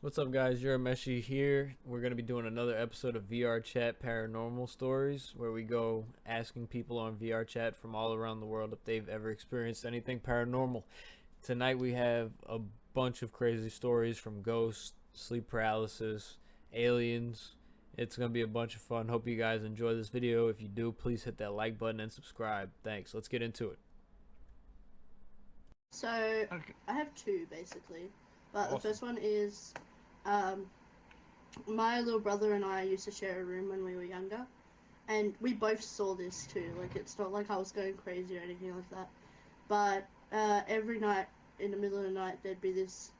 What's up, guys? Urameshi here. We're going to be doing another episode of VRchat Paranormal Stories, where we go asking people on VRchat from all around the world if they've ever experienced anything paranormal. Tonight we have a bunch of crazy stories from ghosts, sleep paralysis, aliens. It's going to be a bunch of fun. Hope you guys enjoy this video. If you do, please hit that like button and subscribe. Thanks. Let's get into it. So, Okay. I have two basically, but Awesome. the first one is, my little brother and I used to share a room when we were younger, and we both saw this too. Like, it's not like I was going crazy or anything like that, but every night in the middle of the night there'd be this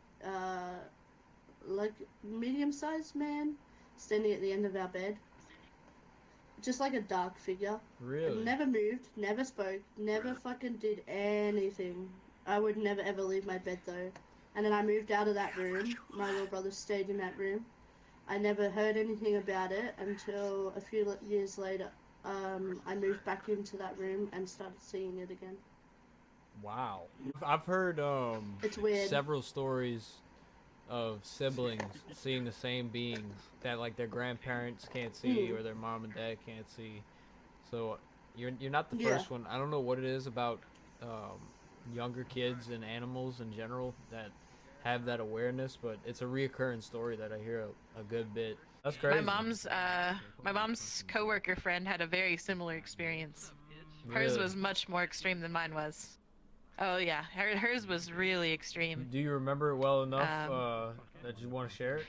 like medium-sized man standing at the end of our bed, just like a dark figure. Really? Never moved, never spoke, never fucking did anything. I would never ever leave my bed though. And then I moved out of that room. My little brother stayed in that room. I never heard anything about it until a few years later. I moved back into that room and started seeing it again. Wow. I've heard It's weird. several stories of siblings seeing the same being that like their grandparents can't see or their mom and dad can't see. So you're not the Yeah. first one. I don't know what it is about younger kids and animals in general that have that awareness, but it's a reoccurring story that I hear a good bit. That's crazy. My mom's coworker friend had a very similar experience. Hers Really? was much more extreme than mine was. Oh yeah, hers was really extreme. Do you remember it well enough Um, that you want to share it?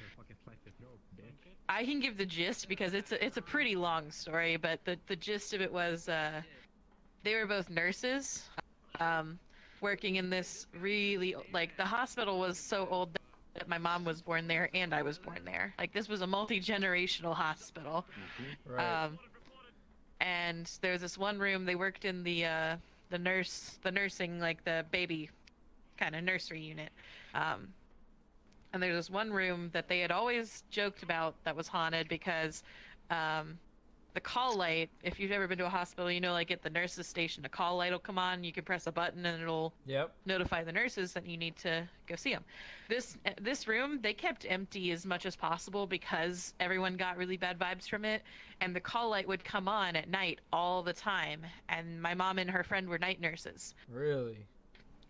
I can give the gist because it's a pretty long story, but the gist of it was they were both nurses, working in this really, like, the hospital was so old that my mom was born there and I was born there. Like, this was a multi-generational hospital. Right. And there's this one room they worked in the nursing, like the baby kind of nursery unit. And there's this one room that they had always joked about that was haunted because the call light, if you've ever been to a hospital, you know, like at the nurses station, a call light will come on, you can press a button and it'll Yep. notify the nurses that you need to go see them. This room they kept empty as much as possible because everyone got really bad vibes from it, and the call light would come on at night all the time, and my mom and her friend were night nurses. Really?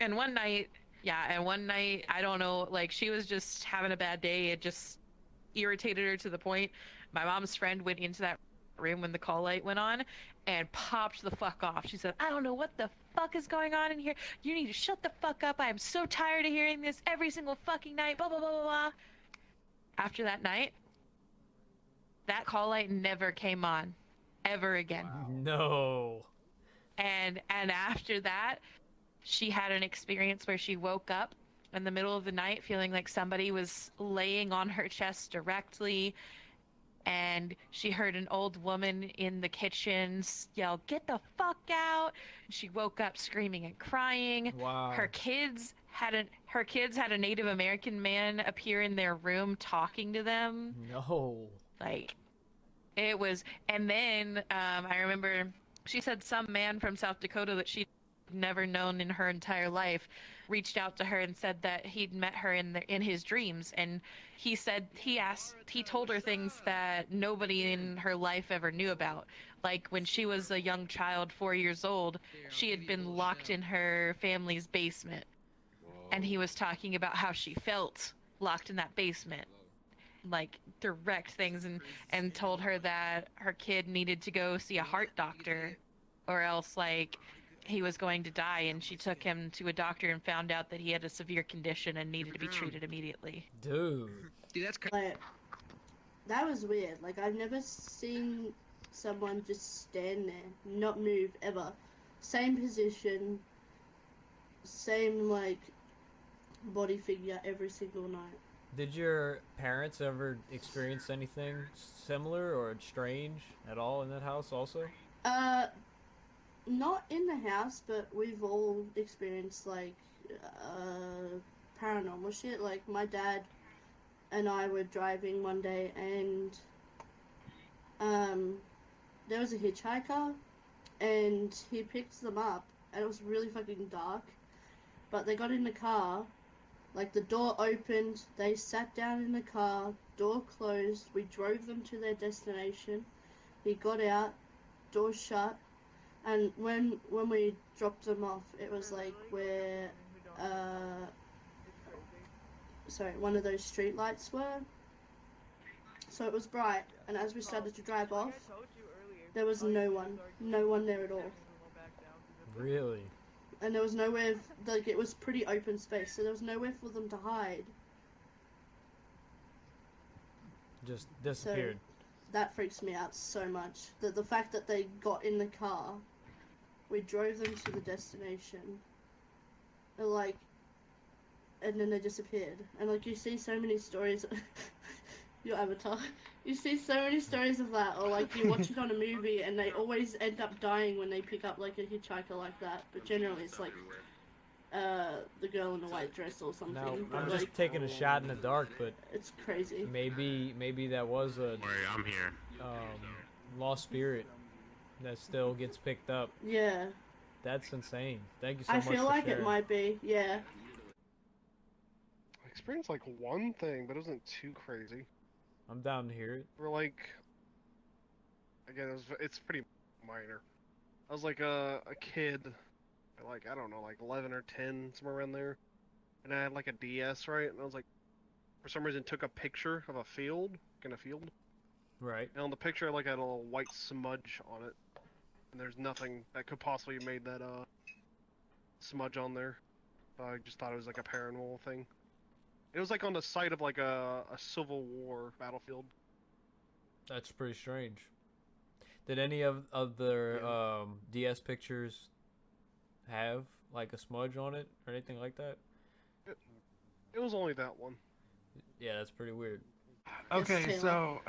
And one night, I don't know, like, she was just having a bad day. It just irritated her to the point. My mom's friend went into that room when the call light went on and popped the fuck off. She said, "I don't know what the fuck is going on in here. You need to shut the fuck up. I am so tired of hearing this every single fucking night, blah, blah, blah, blah, blah." After that night, that call light never came on ever again. Wow. No. And after that, she had an experience where she woke up in the middle of the night feeling like somebody was laying on her chest directly, and she heard an old woman in the kitchen yell, "Get the fuck out." She woke up screaming and crying. Wow. Her kids had a Native American man appear in their room talking to them. No. Like, it was. And then I remember she said some man from South Dakota that she'd never known in her entire life reached out to her and said that he'd met her in his dreams, and he told her things that nobody in her life ever knew about. Like, when she was a young child, 4 years old, she had been locked in her family's basement, and he was talking about how she felt locked in that basement, like direct things, and told her that her kid needed to go see a heart doctor or else, like, he was going to die. And she took him to a doctor and found out that he had a severe condition and needed to be treated immediately. Dude, that's crazy. Like, that was weird. Like, I've never seen someone just stand there, not move ever. Same position, same, like, body figure every single night. did your parents ever experience anything similar or strange at all in that house also? Not in the house, but we've all experienced, like, paranormal shit. Like, my dad and I were driving one day, and there was a hitchhiker, and he picked them up, and it was really fucking dark, but they got in the car, Like, the door opened, they sat down in the car, door closed, we drove them to their destination. He got out, door shut, and when we dropped them off, it was like where, one of those street lights were. So it was bright, and as we started to drive off, there was no one there at all. Really? And there was nowhere, like, it was pretty open space, so there was nowhere for them to hide. Just disappeared. So that freaks me out so much. The fact that they got in the car, we drove them to the destination, and, like, and then they disappeared. And, like, you see so many stories, your avatar, you see so many stories of that, or, like, you watch it on a movie, and they always end up dying when they pick up, like, a hitchhiker like that, but generally it's, like, the girl in the white dress or something. Now, but, I'm like, just taking a shot in the dark, but it's crazy. maybe that was a I'm here. lost spirit that still gets picked up. Yeah. That's insane. Thank you so I much for feel like sharing. it might be, yeah. I experienced like one thing, but it wasn't too crazy. I'm down to hear it. We're like, again, it's pretty minor. I was like a kid, like I don't know, like 11 or 10, somewhere around there, and I had like a DS, right? And I was like, for some reason, took a picture of a field, in a field, Right. and on the picture, like, I had a little white smudge on it, and there's nothing that could possibly have made that smudge on there. I just thought it was like a paranormal thing. It was like on the site of like a Civil War battlefield. That's pretty strange. Did any of their DS pictures have like a smudge on it or anything like that? It was only that one. Yeah, that's pretty weird. Okay, Taylor. so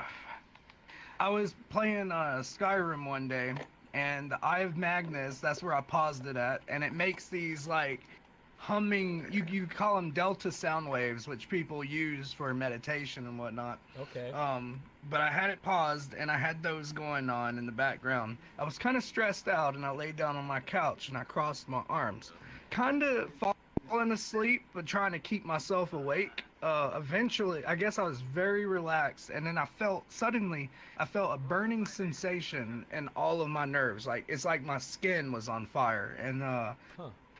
I was playing Skyrim one day, and the Eye of Magnus, that's where I paused it at, and it makes these like humming, you call them delta sound waves, which people use for meditation and whatnot. Okay. But I had it paused, and I had those going on in the background. I was kind of stressed out, and I laid down on my couch, and I crossed my arms. Kind of falling asleep, but trying to keep myself awake. Eventually, I guess I was very relaxed, and then I felt a burning sensation in all of my nerves. Like, it's like my skin was on fire, and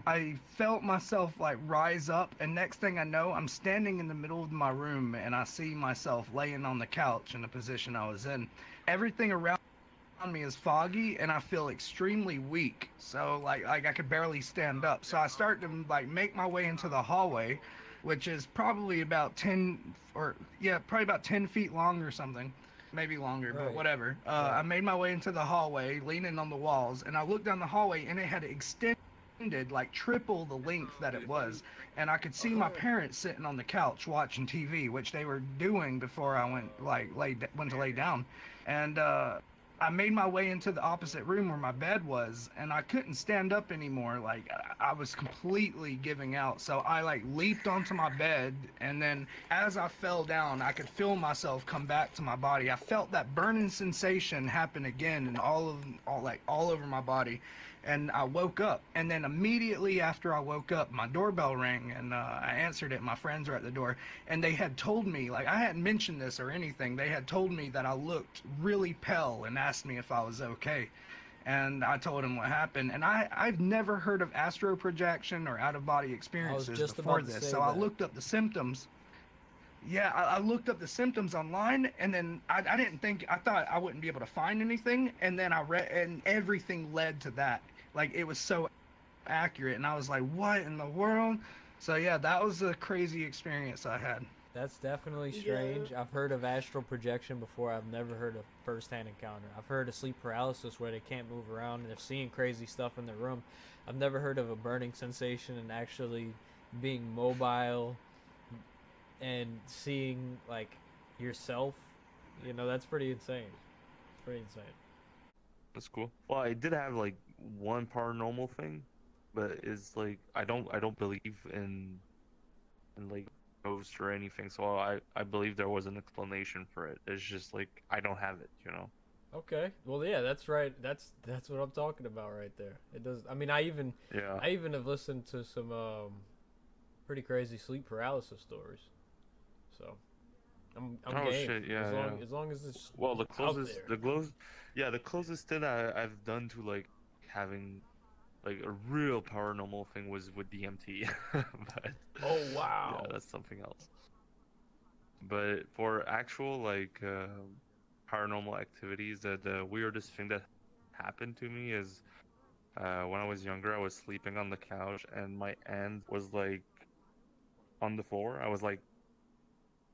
I felt myself like rise up, and next thing I know, I'm standing in the middle of my room, and I see myself laying on the couch in the position I was in. Everything around me is foggy, and I feel extremely weak. So like I could barely stand up. So I start to like make my way into the hallway, which is probably about 10 feet long or something. Maybe longer, but Right. whatever. Right. I made my way into the hallway, leaning on the walls, and I looked down the hallway, and it had extended like triple the length that it was, and I could see my parents sitting on the couch watching TV, which they were doing before I went to lay down. And I made my way into the opposite room where my bed was, and I couldn't stand up anymore. Like, I was completely giving out. So I like leaped onto my bed, and then as I fell down, I could feel myself come back to my body. I felt that burning sensation happen again, and all over my body. And I woke up, and then immediately after I woke up, my doorbell rang, and I answered it. My friends were at the door, and they had told me, like, I hadn't mentioned this or anything. They had told me that I looked really pale and asked me if I was okay. And I told them what happened. And I've never heard of astral projection or out-of-body experiences just before about to this, say so I that. looked up the symptoms. Yeah, I looked up the symptoms online, and then I thought I wouldn't be able to find anything, and then I read, and everything led to that. Like, it was so accurate, and I was like, what in the world? So yeah, that was a crazy experience I had. That's definitely strange. I've heard of astral projection before. I've never heard of first-hand encounter. I've heard of sleep paralysis where they can't move around and they're seeing crazy stuff in their room. I've never heard of a burning sensation and actually being mobile and seeing like yourself. You know, that's pretty insane. It's pretty insane. That's cool. Well, I did have like one paranormal thing, but it's like I don't believe in like ghosts or anything, so I believe there was an explanation for it. It's just like I don't have it, you know. Okay. Well, yeah, that's right. That's what I'm talking about right there. It does. I mean, I even Yeah. have listened to some pretty crazy sleep paralysis stories. So I'm Oh game. shit, yeah, As long as it's Well, the out closest, there. the closest thing I've done to like having like a real paranormal thing was with DMT, but Oh yeah, wow. that's something else. But for actual like paranormal activities, the weirdest thing that happened to me is when I was younger, I was sleeping on the couch and my aunt was like on the floor. I was like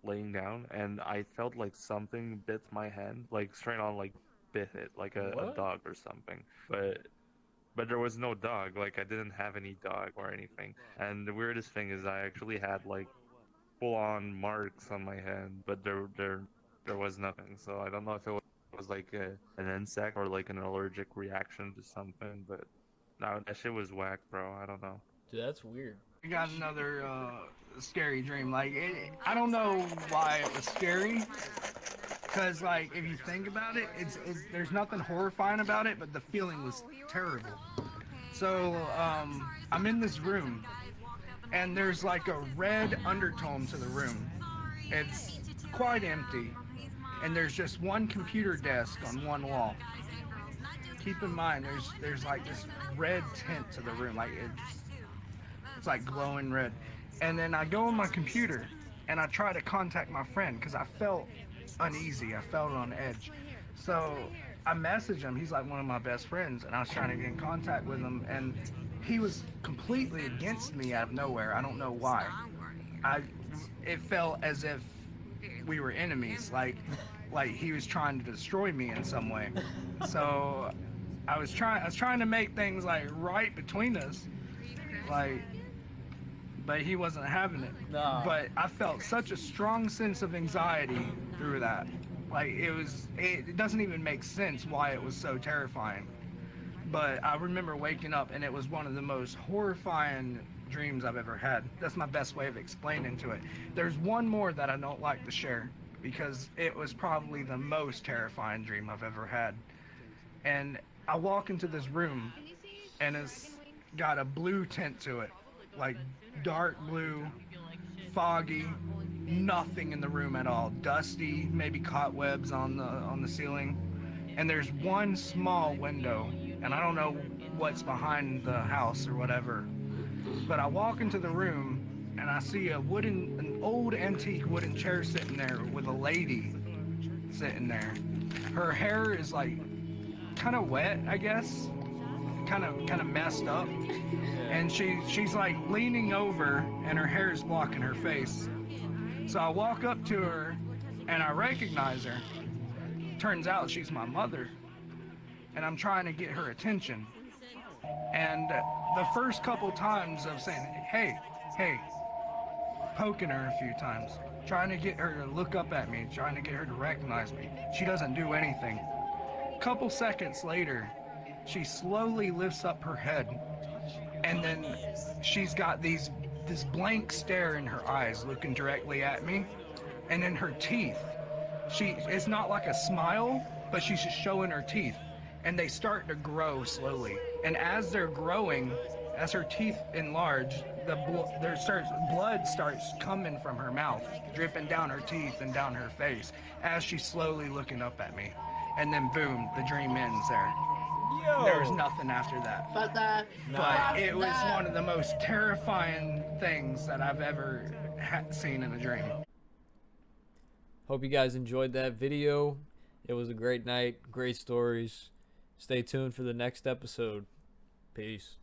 laying down and I felt like something bit my hand, like straight on, like bit it, like a What? dog or something. But there was no dog, like I didn't have any dog or anything. And the weirdest thing is I actually had like full on marks on my hand, but there was nothing. So I don't know if it was like an insect or like an allergic reaction to something, but no, that shit was whack, bro. I don't know. Dude, that's weird. I got another scary dream. Like, I don't know why it was scary. Because, like, if you think about it, there's nothing horrifying about it, but the feeling was terrible. So, I'm in this room, and there's like a red undertone to the room. It's quite empty, and there's just one computer desk on one wall. Keep in mind, there's like this red tint to the room, like it's like glowing red. And then I go on my computer and I try to contact my friend because I felt uneasy. I felt on edge. So I message him. He's like one of my best friends, and I was trying to get in contact with him, and he was completely against me out of nowhere. I don't know why. It felt as if we were enemies, like he was trying to destroy me in some way. So I was trying to make things like right between us, like, but he wasn't having it. Nah. But I felt such a strong sense of anxiety through that. Like, it doesn't even make sense why it was so terrifying. But I remember waking up and it was one of the most horrifying dreams I've ever had. That's my best way of explaining to it. There's one more that I don't like to share because it was probably the most terrifying dream I've ever had. And I walk into this room and it's got a blue tint to it, like dark blue, foggy, nothing in the room at all, dusty, maybe cobwebs on the ceiling, and there's one small window, and I don't know what's behind the house or whatever, but I walk into the room and I see an old antique wooden chair sitting there with a lady sitting there. Her hair is like kind of wet, I guess, kind of messed up, and she's like leaning over and her hair is blocking her face. So I walk up to her and I recognize her. Turns out she's my mother, and I'm trying to get her attention. And the first couple times of saying, hey, poking her a few times, trying to get her to look up at me, trying to get her to recognize me, she doesn't do anything. Couple seconds later, she slowly lifts up her head, and then she's got this blank stare in her eyes looking directly at me, and then her teeth, it's not like a smile, but she's just showing her teeth, and they start to grow slowly, and as they're growing, as her teeth enlarge, blood starts coming from her mouth, dripping down her teeth and down her face as she's slowly looking up at me. And then boom, the dream ends there. Yo. There was nothing after that. But it was one of the most terrifying things that I've ever seen in a dream. Hope you guys enjoyed that video. It was a great night, great stories. Stay tuned for the next episode. Peace.